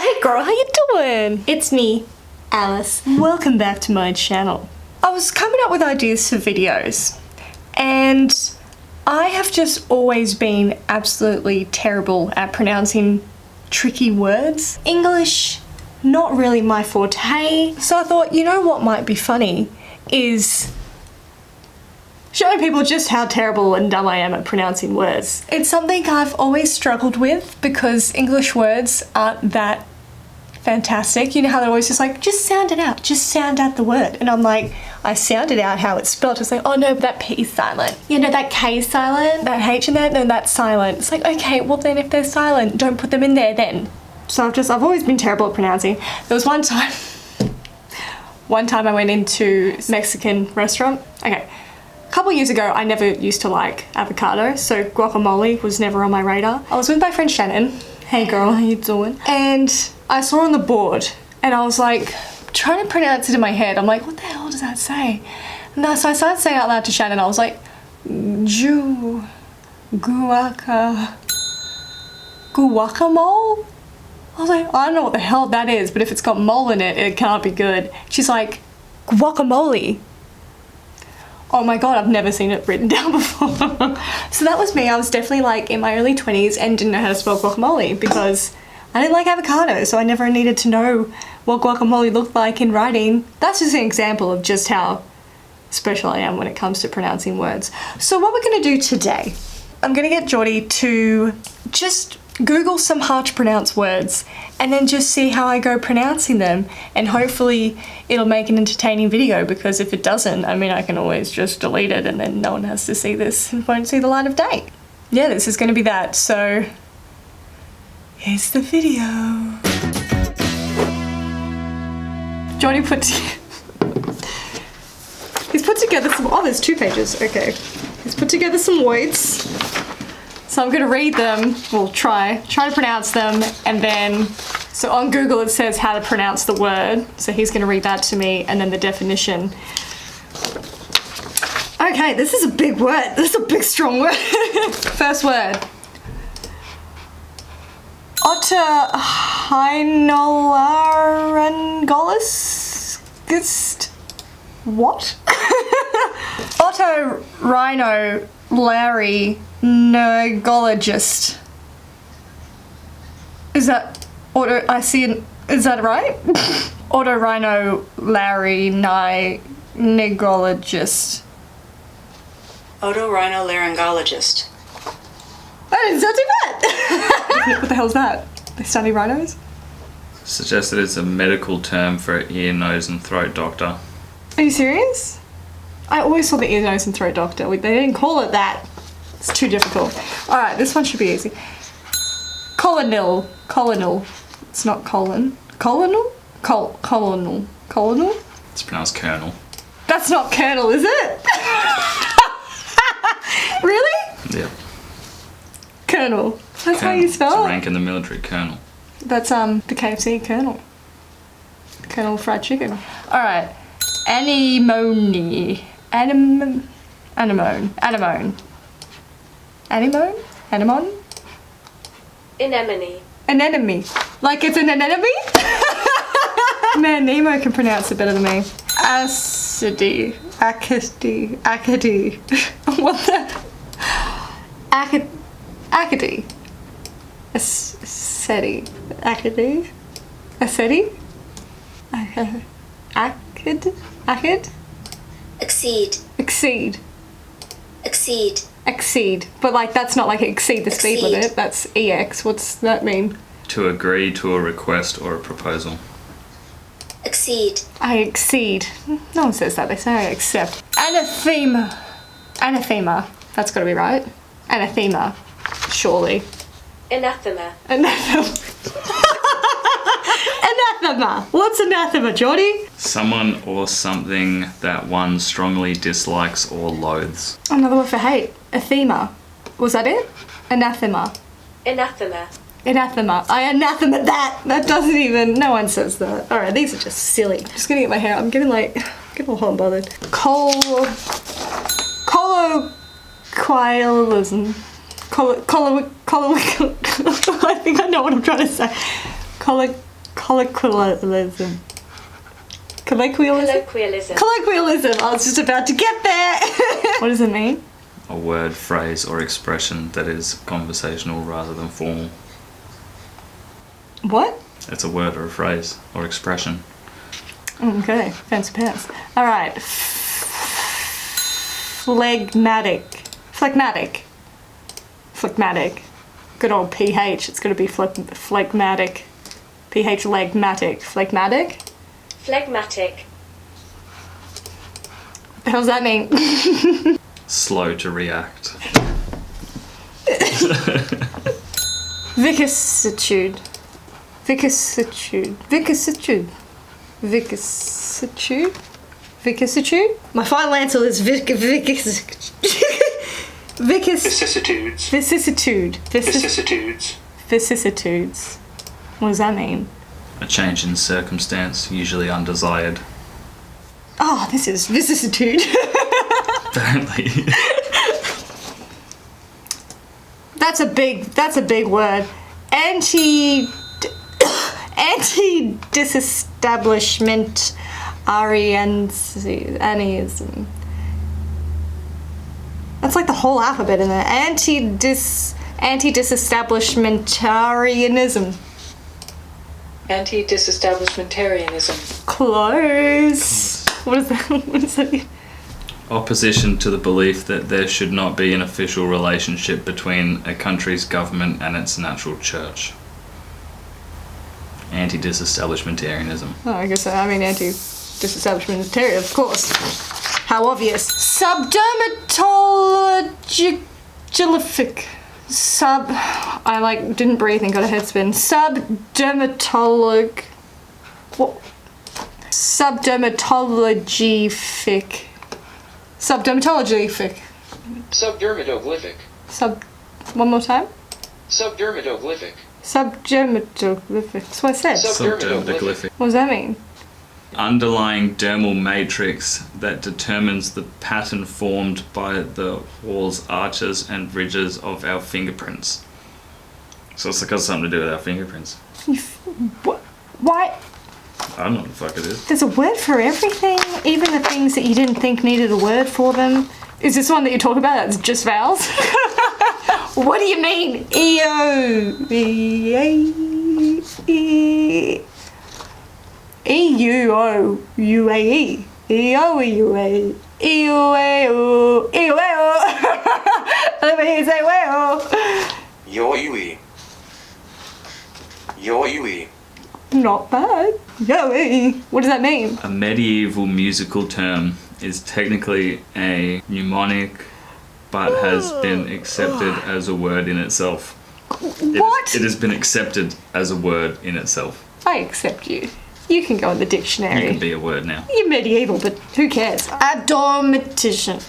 Oh, hey girl, how you doing? It's me, Alice. Welcome back to my channel. I was coming up with ideas for videos, and I have just always been absolutely terrible at pronouncing tricky words. English, not really my forte. So I thought, you know what might be funny is showing people just how terrible and dumb I am at pronouncing words. It's something I've always struggled with because English words aren't that fantastic. You know how they're always just like, just sound it out, just sound out the word. And I'm like, I sounded out how it's spelled. It's like, oh no, but that P is silent. You know, that K is silent, that H in there, no, that's silent. It's like, okay, well then if they're silent, don't put them in there then. So I've always been terrible at pronouncing. There was one time I went into a Mexican restaurant. Okay. A couple years ago, I never used to like avocado, so guacamole was never on my radar. I was with my friend Shannon. Hey girl, how you doing? And I saw on the board, and I was like, trying to pronounce it in my head. I'm like, what the hell does that say? And so I started saying out loud to Shannon, I was like, guacamole? I was like, I don't know what the hell that is, but if it's got mole in it, it can't be good. She's like, guacamole. Oh my god, I've never seen it written down before. So that was me. I was definitely like in my early 20s and didn't know how to spell guacamole because I didn't like avocado, so I never needed to know what guacamole looked like in writing. That's just an example of just how special I am when it comes to pronouncing words. So what we're gonna do today, I'm gonna get Geordie to just Google some hard to pronounce words and then just see how I go pronouncing them, and hopefully it'll make an entertaining video, because if it doesn't, I mean, I can always just delete it and then no one has to see this and won't see the light of day. Yeah, this is gonna be that, so here's the video. Geordie he's put together some, oh there's 2 pages, okay. He's put together some words. So I'm gonna read them, well try to pronounce them, and then, so on Google it says how to pronounce the word, so he's gonna read that to me, and then the definition. Okay, this is a big word, this is a big strong word. First word. Otorhinolaryngologist? What? Otorhinolaryngologist. Is that is that right? Otorhinolaryngologist. Otorhinolaryngologist. Oh, is that too bad? What the hell's that? They study rhinos? Suggested it's a medical term for an ear, nose and throat doctor. Are you serious? I always saw the ear, nose and throat doctor. They didn't call it that. It's too difficult. Alright, this one should be easy. Colonel. It's not colon. Colonel? Colonel? It's pronounced colonel. That's not colonel, is it? Really? Yeah. Colonel. That's how you spell It's it? a rank in the military, colonel. That's the KFC Colonel. Colonel fried chicken. Alright. Anemone. Anemone. Anemone. Anemone. Like it's an anemone? Man, Nemo can pronounce it better than me. Acidi. What the? Acidi. Acidi. Exceed. But like that's not like exceed the speed limit, that's EX. What's that mean? To agree to a request or a proposal. Exceed. I exceed. No one says that, they say I accept. Anathema. That's gotta be right. Anathema. Surely. Anathema. Anathema. What's anathema, Geordie? Someone or something that one strongly dislikes or loathes. Another word for hate. Athema. Was that it? Anathema. Anathema. I anathema that. That doesn't even, no one says that. Alright, these are just silly. Just gonna get my hair, I'm getting like, getting all hot and bothered. Colloquialism. I think I know what I'm trying to say. Colloquialism. Colloquialism? Colloquialism. Colloquialism. I was just about to get there. What does it mean? A word, phrase, or expression that is conversational rather than formal. What? It's a word or a phrase or expression. Okay, fancy pants. Alright. Phlegmatic. Phlegmatic. Phlegmatic. Good old PH. It's gonna be phlegmatic. PH legmatic. Phlegmatic? Phlegmatic. What the hell does that mean? Slow to react. Vicissitude. Vicissitude. Vicissitude. Vicissitude. Vicissitude? My final answer is vicissitude. Vicissitudes. Vicissitude. Vicissitudes. Vicissitudes. What does that mean? A change in circumstance, usually undesired. Oh, this is vicissitude. Apparently. That's a big word. Anti-disestablishment Arianism. That's like the whole alphabet in there. Anti-disestablishmentarianism. Anti-disestablishmentarianism. Close. What is that? What is that? Opposition to the belief that there should not be an official relationship between a country's government and its natural church. Anti-disestablishmentarianism. Oh, I guess anti-disestablishmentarian, of course. How obvious. Subdermatologic. I didn't breathe and got a head spin. Subdermatologic. What? Subdermatologific. Subdermatologific. Subdermatoglyphic. One more time? Subdermatoglyphic. Subdermatoglyphic. That's what I said. Subdermatoglyphic. What does that mean? Underlying dermal matrix that determines the pattern formed by the walls, arches, and ridges of our fingerprints. So it's got something to do with our fingerprints. Why? I don't know what the fuck it is. There's a word for everything, even the things that you didn't think needed a word for them. Is this one that you're talking about? That's just vowels? What do you mean? E-U-O-U-A-E. E-O-U-A. E-U-A-O. E-U-A-O. Let me hear you say well. Yo-ui. Yo-ui. Not bad. Yo-ee. What does that mean? A medieval musical term is technically a mnemonic but has been accepted as a word in itself. What? It has been accepted as a word in itself. I accept you. You can go in the dictionary. You can be a word now. You're medieval, but who cares? Abdormitition.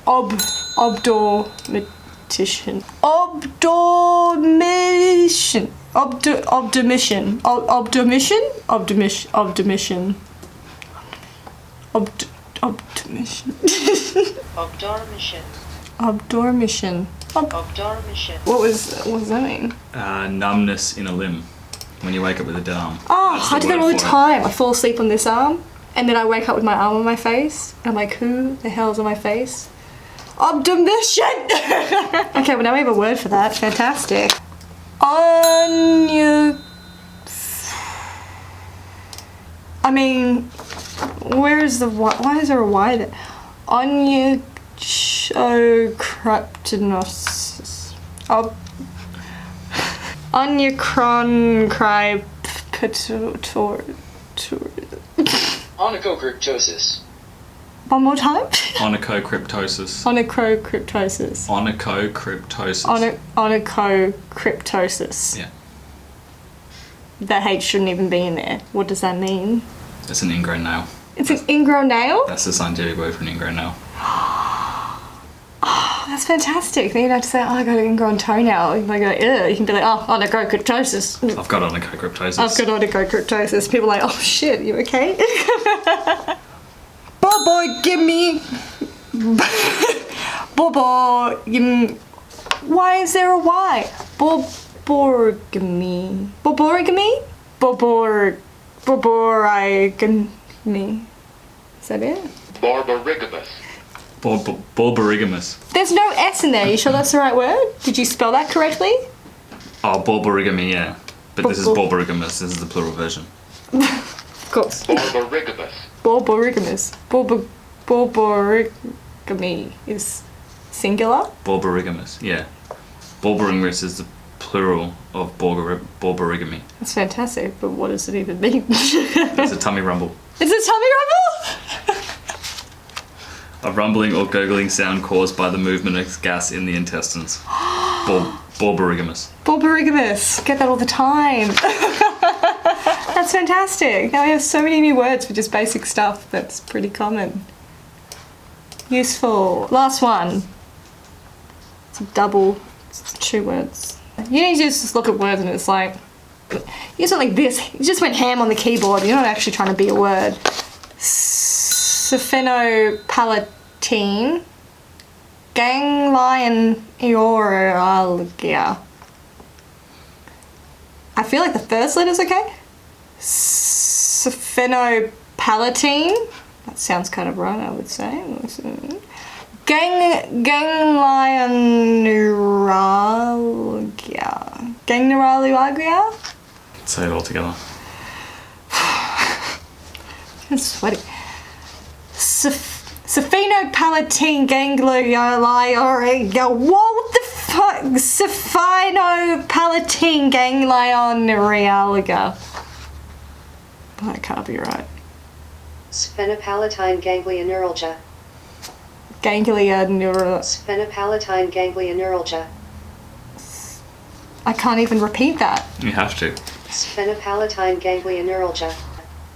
Obdormitition. Obdormition. Obdomission. Obdomission? Obdomission. Obdomission. Obdormission. Obdormition. Obdormition. What does that mean? Numbness in a limb. When you wake up with a arm. Oh, That's I do that word all the for it. time. I fall asleep on this arm, and then I wake up with my arm on my face. And I'm like, who the hell's on my face? Obdomission! Okay, well now we have a word for that. Fantastic. I mean, where is the Y? Why is there a Y there? Onychocryptinosis. Onychron Onychocryptosis. One more time? Onychocryptosis. Onychocryptosis. Onychocryptosis. Onychocryptosis. Yeah. That H shouldn't even be in there. What does that mean? It's an ingrown nail. It's an ingrown nail? That's the scientific word for an ingrown nail. Oh, that's fantastic. Then you don't have to say, oh, I got an ingrown toenail. You can go, ew. You can be like, oh, onychocryptosis. I've got onychocryptosis. I've got onychocryptosis. People are like, oh shit, you okay? Bobo, give me. Bobo, give me. Why is there a Y? Borborygamy. Borborygamy? Borborigamy. Is that it? Barbarigamus. Borborigamos. There's no S in there. You sure that's the right word? Did you spell that correctly? Oh, borborigamy, yeah. But this is borborigamos. This is the plural version. Of course. Barbarigamus. Borborigamos. Borborigamy is singular. Borborigamos, yeah. Borborigamos is the plural of borborigamy. That's fantastic, but what does it even mean? It's a tummy rumble. It's a tummy rumble? A rumbling or gurgling sound caused by the movement of gas in the intestines. Borborigamos. Borborigamos. Get that all the time. That's fantastic. Now we have so many new words for just basic stuff that's pretty common. Useful. Last one. It's a double. It's 2 words. You need to just look at words and it's like, it's not like this. You just went ham on the keyboard. You're not actually trying to be a word. Paletine. Ganglion neuralgia. I feel like the first letter's okay. Paletine. That sounds kind of right, I would say. Ganglion neuralgia. Ganglion. Say it all together. I'm sweaty. Paletine ganglion. What the fuck? Paletine ganglion neuralgia. That can't be right. Sphenopalatine ganglioneuralgia. Sphenopalatine ganglioneuralgia. I can't even repeat that. You have to. Sphenopalatine ganglioneuralgia.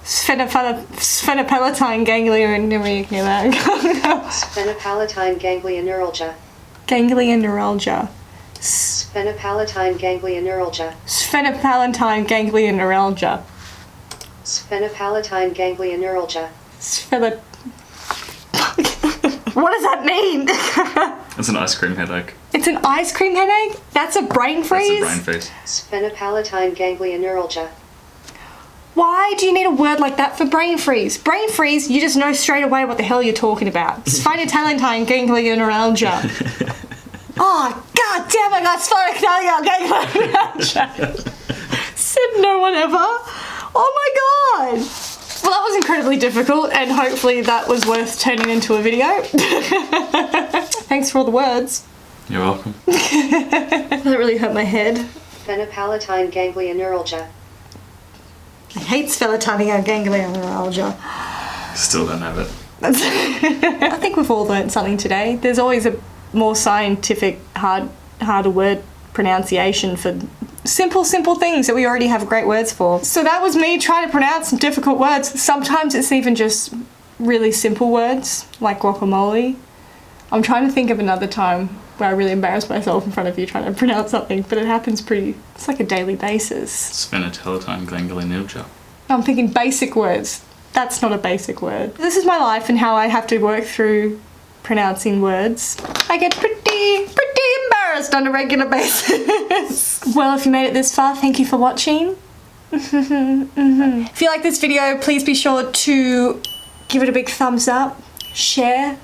Sphenopalatine ganglioneuralgia. Sphenopalatine ganglioneuralgia. Ganglioneuralgia. Sphenopalatine ganglioneuralgia. Sphenopalatine ganglioneuralgia. Sphenopalatine ganglioneuralgia. What does that mean? It's an ice cream headache. It's an ice cream headache? That's a brain freeze? That's a brain freeze. Sphenopalatine ganglioneuralgia. Why do you need a word like that for brain freeze? Brain freeze, you just know straight away what the hell you're talking about. Sphenopalatine ganglioneuralgia. Oh, god damn, I got sphenopalatine ganglioneuralgia. Said no one ever. Oh my god. Well, that was incredibly difficult, and hopefully that was worth turning into a video. Thanks for all the words. You're welcome. That really hurt my head. Sphenopalatine ganglioneuralgia. I hate sphenopalatine ganglioneuralgia. Still don't have it. I think we've all learnt something today. There's always a more scientific, harder word pronunciation for simple things that we already have great words for. So that was me trying to pronounce some difficult words. Sometimes it's even just really simple words, like guacamole. I'm trying to think of another time where I really embarrassed myself in front of you trying to pronounce something, but it happens it's like a daily basis. Sphenopalatine ganglioneuralgia. I'm thinking basic words. That's not a basic word. This is my life and how I have to work through pronouncing words. I get pretty embarrassed on a regular basis. Well, if you made it this far, thank you for watching. If you like this video, please be sure to give it a big thumbs up, share,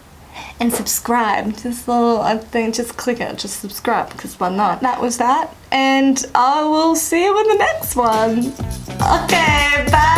and subscribe. Just a little, I think, just click it, just subscribe, because why not? That was that, and I will see you in the next one. Okay, bye.